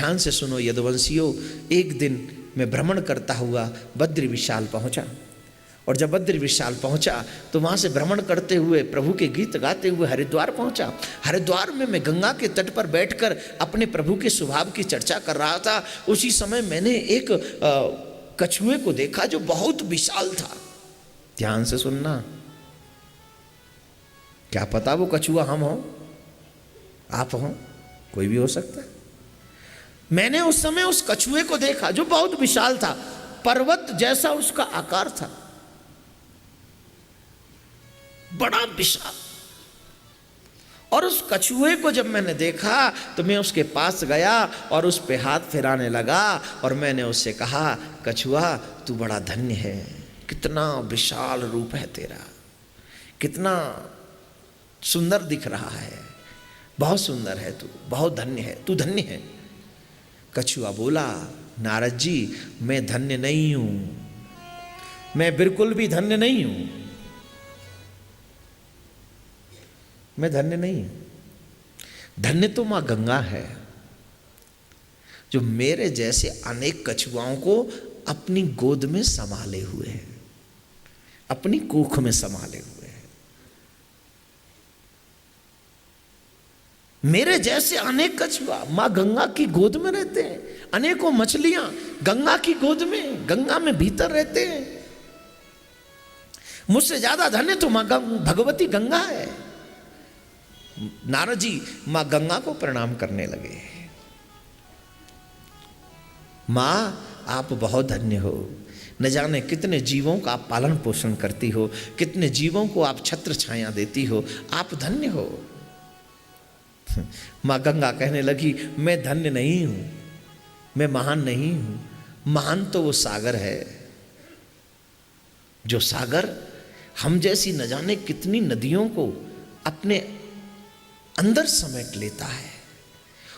ध्यान से सुनो यदुवंशियों, एक दिन मैं भ्रमण करता हुआ बद्री विशाल पहुंचा, और जब बद्री विशाल पहुंचा तो वहाँ से भ्रमण करते हुए प्रभु के गीत गाते हुए हरिद्वार पहुंचा। हरिद्वार में मैं गंगा के तट पर बैठकर अपने प्रभु के स्वभाव की चर्चा कर रहा था। उसी समय मैंने एक कछुए को देखा जो बहुत विशाल था। ध्यान से सुनना, क्या पता वो कछुआ हम हो, आप हो, कोई भी हो सकता है। मैंने उस समय उस कछुए को देखा जो बहुत विशाल था, पर्वत जैसा उसका आकार था, बड़ा विशाल। और उस कछुए को जब मैंने देखा तो मैं उसके पास गया और उस पे हाथ फिराने लगा और मैंने उससे कहा, कछुआ तू बड़ा धन्य है, कितना विशाल रूप है तेरा, कितना सुंदर दिख रहा है, बहुत सुंदर है तू, बहुत धन्य है, तू धन्य है। कछुआ बोला, नारद जी मैं धन्य नहीं हूं, मैं बिल्कुल भी धन्य नहीं हूं, मैं धन्य नहीं हूं। धन्य तो मां गंगा है जो मेरे जैसे अनेक कछुआओं को अपनी गोद में संभाले हुए है, अपनी कोख में संभाले हुए है। मेरे जैसे अनेक कछुआ मां गंगा की गोद में रहते हैं, अनेकों मछलियां गंगा की गोद में, गंगा में भीतर रहते हैं। मुझसे ज्यादा धन्य तो मां भगवती गंगा है। नारद जी मां गंगा को प्रणाम करने लगे। मां आप बहुत धन्य हो, न जाने कितने जीवों का आप पालन पोषण करती हो, कितने जीवों को आप छत्र छाया देती हो, आप धन्य हो। मां गंगा कहने लगी, मैं धन्य नहीं हूं, मैं महान नहीं हूं, महान तो वो सागर है, जो सागर हम जैसी न जाने कितनी नदियों को अपने अंदर समेट लेता है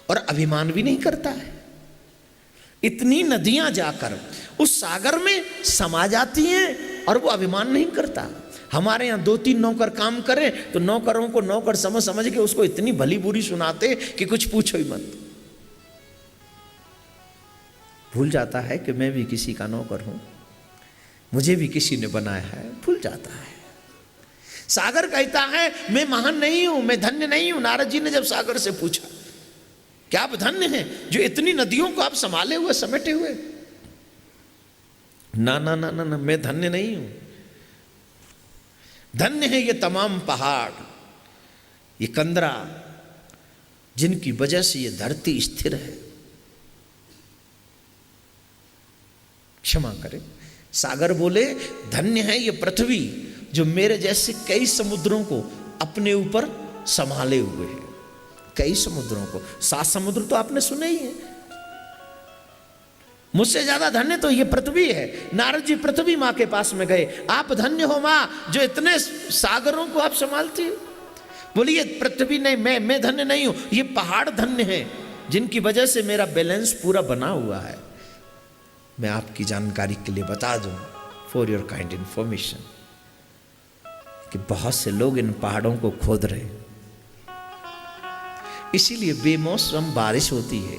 और अभिमान भी नहीं करता है। इतनी नदियां जाकर उस सागर में समा जाती हैं और वो अभिमान नहीं करता। हमारे यहाँ 2-3 नौकर काम करें तो नौकरों को नौकर समझ समझ के उसको इतनी भली बुरी सुनाते कि कुछ पूछो ही मत। भूल जाता है कि मैं भी किसी का नौकर हूं, मुझे भी किसी ने बनाया है, भूल जाता है। सागर कहता है मैं महान नहीं हूं, मैं धन्य नहीं हूं। नारद जी ने जब सागर से पूछा, क्या आप धन्य हैं जो इतनी नदियों को आप संभाले हुए, समेटे हुए? ना ना ना ना ना, मैं धन्य नहीं हूं। धन्य है ये तमाम पहाड़, ये कंदरा, जिनकी वजह से ये धरती स्थिर है। क्षमा करें, सागर बोले धन्य है ये पृथ्वी जो मेरे जैसे कई समुद्रों को अपने ऊपर संभाले हुए है। कई समुद्रों को, 7 समुद्र तो आपने सुने ही हैं। मुझसे ज्यादा धन्य तो ये पृथ्वी है। नारद जी पृथ्वी माँ के पास में गए, आप धन्य हो माँ जो इतने सागरों को आप संभालती हो। बोली ये पृथ्वी नहीं, मैं धन्य नहीं हूं, ये पहाड़ धन्य है जिनकी वजह से मेरा बैलेंस पूरा बना हुआ है। मैं आपकी जानकारी के लिए बता दूं, फॉर योर काइंड इंफॉर्मेशन, कि बहुत से लोग इन पहाड़ों को खोद रहे, इसीलिए बेमौसम बारिश होती है,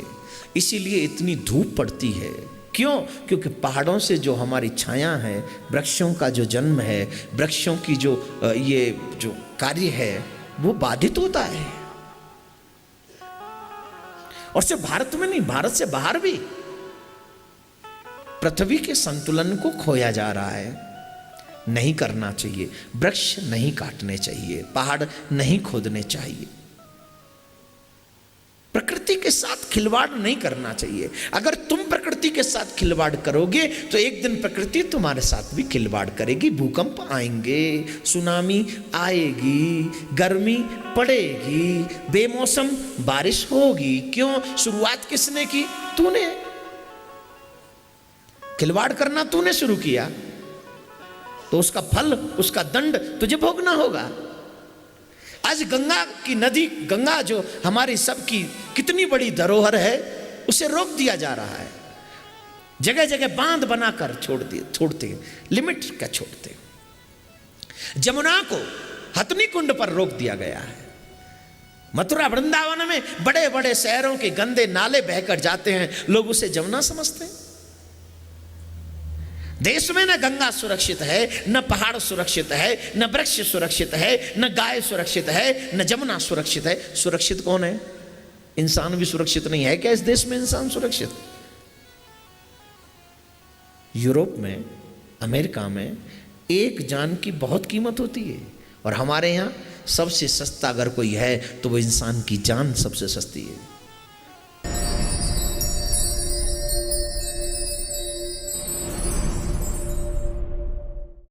इसीलिए इतनी धूप पड़ती है। क्यों? क्योंकि पहाड़ों से जो हमारी छाया है, वृक्षों का जो जन्म है, वृक्षों की जो ये जो कार्य है वो बाधित होता है। और सिर्फ भारत में नहीं, भारत से बाहर भी पृथ्वी के संतुलन को खोया जा रहा है। नहीं करना चाहिए, वृक्ष नहीं काटने चाहिए, पहाड़ नहीं खोदने चाहिए, प्रकृति के साथ खिलवाड़ नहीं करना चाहिए। अगर तुम प्रकृति के साथ खिलवाड़ करोगे तो एक दिन प्रकृति तुम्हारे साथ भी खिलवाड़ करेगी। भूकंप आएंगे, सुनामी आएगी, गर्मी पड़ेगी, बेमौसम बारिश होगी। क्यों? शुरुआत किसने की? तूने। खिलवाड़ करना तूने शुरू किया तो उसका फल, उसका दंड तुझे भोगना होगा। आज गंगा की नदी, गंगा जो हमारी सबकी कितनी बड़ी धरोहर है, उसे रोक दिया जा रहा है। जगह जगह बांध बनाकर छोड़ते हैं, लिमिट का छोड़ते हैं। जमुना को हथनी कुंड पर रोक दिया गया है। मथुरा वृंदावन में बड़े बड़े शहरों के गंदे नाले बहकर जाते हैं, लोग उसे जमुना समझते हैं। देश में न गंगा सुरक्षित है, न पहाड़ सुरक्षित है, न वृक्ष सुरक्षित है, न गाय सुरक्षित है, न जमुना सुरक्षित है। सुरक्षित कौन है? इंसान भी सुरक्षित नहीं है क्या इस देश में? इंसान सुरक्षित? यूरोप में, अमेरिका में एक जान की बहुत कीमत होती है, और हमारे यहाँ सबसे सस्ता अगर कोई है तो वो इंसान की जान सबसे सस्ती है।